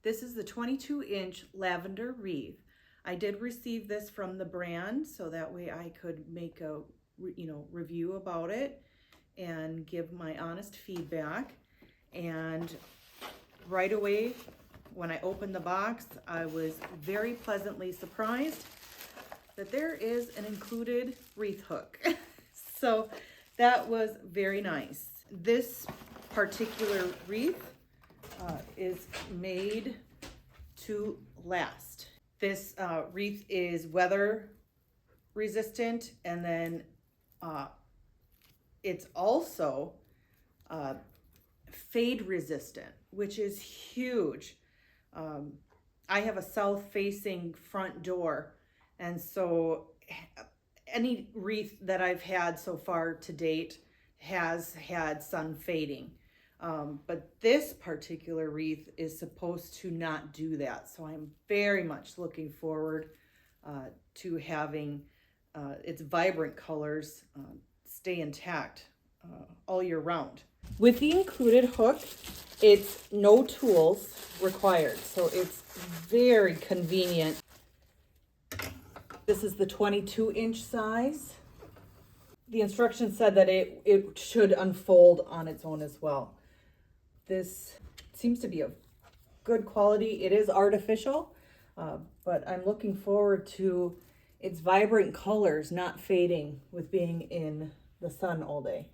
This is the 22-inch Lavender Wreath. I did receive this from the brand, so that way I could make a review about it and give my honest feedback. And right away, when I opened the box, I was very pleasantly surprised that there is an included wreath hook. So that was very nice. This particular wreath is made to last. This wreath is weather resistant, and then it's also fade resistant, which is huge. I have a south facing front door, and so any wreath that I've had so far to date has had sun fading. But this particular wreath is supposed to not do that. So I'm very much looking forward to having its vibrant colors stay intact all year round. With the included hook, it's no tools required, so it's very convenient. This is the 22-inch size. The instructions said that it should unfold on its own as well. This seems to be of good quality. It is artificial, but I'm looking forward to its vibrant colors not fading with being in the sun all day.